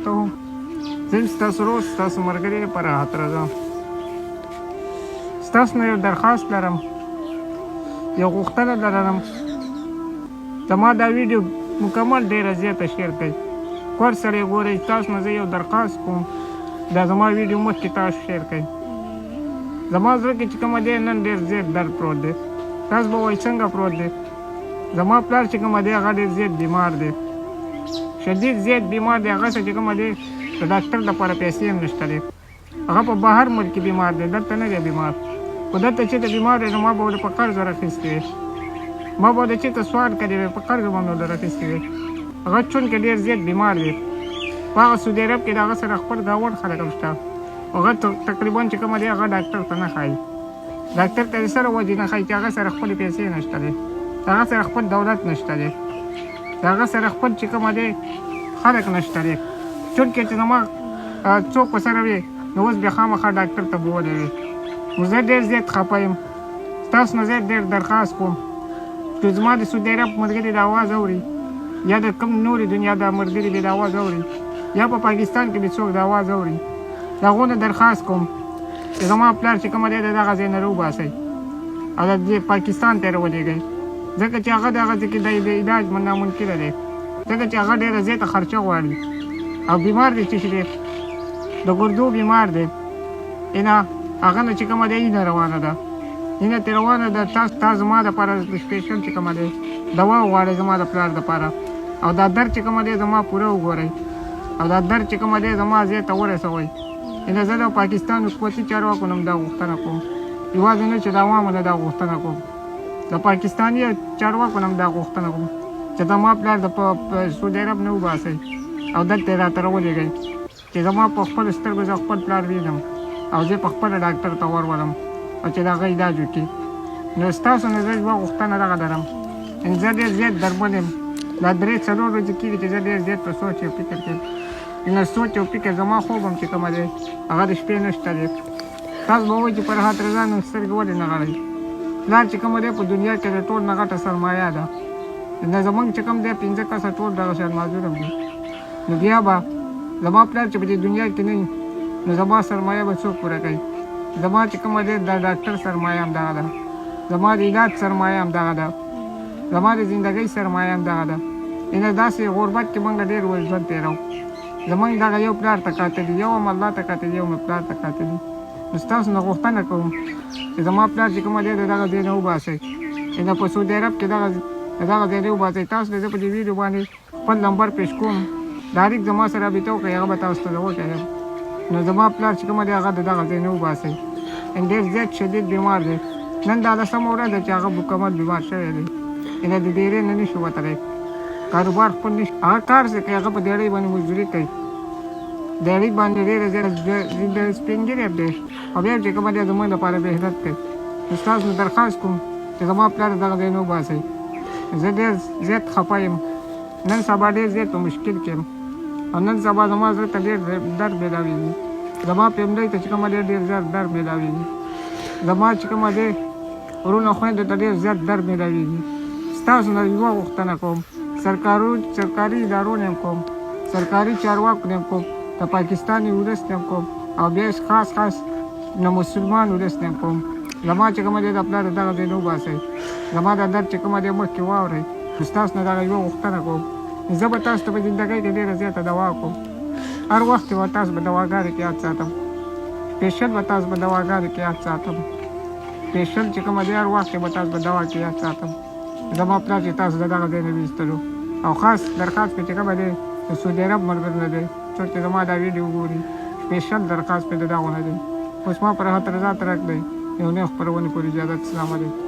پراته وو. زه هم ستاسو روز ستاسو ملګري لپاره راحت راځم. ستاسو نه یو درخواست لرم، یو غوښتنه لرم. زما دا ویډیو مکمل ډېره زیاته شیر کړئ. کور سره یې ګورئ. تاسو نه زه یو درخواست کوم، دا زما ویډیو مخکې تاسو شیر کړئ. زما زړه کې چې کومه دی نن ډېر زیات درد پروت دی. تاسو به وایئ څنګه پروت دی؟ زما پلار چې کومه دی هغه ډېر زیات بیمار دی، شدید زیات بیمار دی. هغه څه چې کومه دی د ډاکټر لپاره پیسې هم نشته دی. هغه په بهر ملک کې بیمار دی، دلته نه دی بیمار. خو دلته چې ته بیمار دی نو ما به ورته په قرض راخیستې وې، ما به ورته چېرته سوال کړی وی، په قرض به مې ورته راخیستې وې. هغه چونکې ډېر زیات بیمار دی. په هغه سعودي عرب کې د هغه سره خپل ګاونډ خلک هم شته. هغه تقریبا چې کومه دی هغه ډاکټر ته نه ښایي. ډاکټر ته د سره وجې نه ښایي چې هغه سره خپلې پیسې نشته دی، هغه سره خپل دولت نشته دی، هغه سره خپل چې کومه دی خلک نشته دی. چونکې چې زما څوک ورسره وي نو اوس بیا خامخا ډاکټر ته بولی وي. نو زه ډېر زیات خفه یم. ستاسو نه زه ډېر درخواست کوم چې زما د سعودي عرب ملګري د اواز اوري، یا د کوم نورې دنیا د ملګري د اواز اوري، یا په پاکستان کې د څوک د اواز اوري، د هغو نه درخواست کوم چې زما پلار چې کومه دی د دغه ځای نه راوباسئ او د پاکستان ته یې راولېږئ. ځکه چې هغه د هغه ځای کې د علاج ناممکنه دی، ځکه چې هغه ډېره زیاته خرچه غواړي او بیمار دی. چې دی د ګردو بیمار دی. اینه هغه نه چې کومه دی اینه روانه ده، اینه ترې روانه ده. تاسو زما دپاره سپېشل چې کومه دی دوا وغواړئ زما د پلار دپاره، او دا درد چې کومه دی زما پوره وګورئ، او دا درد چې کومه دی زما ځای ته ورسوئ. اینه زه د پاکستان حکومتي چارواکو نه هم دا غوښتنه کوم، یوازې نه چې د عوامو نه دا غوښتنه کوم، د پاکستاني چارواکو نه هم دا غوښتنه کوم چې زما پلار د سعودي عرب نه وباسئ او دلته یې راته راولېږئ چې زما په خپلو سترګو زه خپل پلار وینم او زه په خپله ډاکټر ته ورولم او چې د هغه علاج وکړي. نو ستاسو نه زه یوه غوښتنه دغه لرم، زه ډېر زیات درمل یم. دا 3-4 ورځې کېږي چې زه ډېر زیات په سوچ او فکر کې یم. نو سوچ او فکر زما خوب هم چې کومه دی هغه د شپې نشته دی. تاسو به وایئ چې فرحات رضا نن سترګې ولې نه غړئ؟ پلار چې کومه دی په دنیا کې د ټول نه غټه سرمایه ده. نو زموږ چې کوم دی 5 کسه ټول دغه شان معذور هم دي. نو بیا به زما پلار چې په دې دنیا کې نه وي نو زما سرمایه به څوک پوره کوي؟ زما چې کومه دی د ډاکټر سرمایه هم دغه ده، زما د علاج سرمایه هم دغه ده، زما د زندګۍ سرمایه هم دغه ده. اینه داسې غربت کې موږ ډېر ژوند تېروو. زموږ دغه یو پلار ته قاتل یو هم الله ته قاتل یو مې پلار ته قاتل. نو ستاسو نه غوښتنه کوم چې زما پلار چې کومه دی د دغه ځای نه وباسئ، اینه په سعودي عرب کې دغه ځای نه وباسئ. تاسو ته زه په دې ویډیو باندې خپل نمبر پیش کوم، ډایرکټ زما سره رابطه وکړئ، هغه به تاسو ته زه وښیم. نو زما پلار چې کومه دی هغه د دغه ځای نه وباسئ. ډېر زیات شدید بیمار دی. نن دا 10مه ورځ ده چې هغه مکمل بیمار شوی دی. اینه د ډېرې نه نشي وتلی، کاروبار خپل نشي. هغه کار چې کوي هغه په دیړۍ باندې مزدوري کوي، دیړۍ باندې ډېره زیاته سپین ږیری دی او بیا چې کومه دی زموږ لپاره بهتر کوي. نو ستاسو نه درخواست کوم چې زما پلار دغه ځای نه وباسئ. زه ډېر زیات خفه یم. نن سبا ډېر زیات په مشکل کې یم او نن سبا زما زړه ته ډېر درد میلاوېږي. زما فیملۍ ته چې کومه دی ډېر زیات درد میلاوېږي. زما چې کومه دی وروڼه خویندو ته ډېر زیات درد میلاوېږي. ستاسو نه یوه غوښتنه کوم، سرکاري ادارو نه هم کوم، سرکاري چارواکو نه هم کوم، د پاکستاني ولس نه هم کوم، او بیا خاص د مسلمان ولس نه هم کوم. زما چې کومه دی د پلار دغه ځای نه وباسئ. زما دا درد چې کومه دی مخکې واورئ. ستاسو نه دغه یوه غوښتنه کوم. زه به تاسو ته په زندګۍ کې ډېره زیاته دوا کوم. هر وخت به تاسو به دواګانې کې یاد ساتم، سپېشل به تاسو به دواګانې کې یاد ساتم، سپېشل چې کومه دی هر وخت به تاسو به دوا کې یاد ساتم. زما پلار چې تاسو د دغه ځای نه ویستلو او خاص درخواست پې چې کومه دی د سعودي عرب ملګرو نه دی، څوک چې زما دا ویډیو ګوري سپېشل درخواست پې د دغو نه دی. اوس ما فرحات رضا ترک دی. یو نوې خپرونې پورې اجازت. السلام علیکم.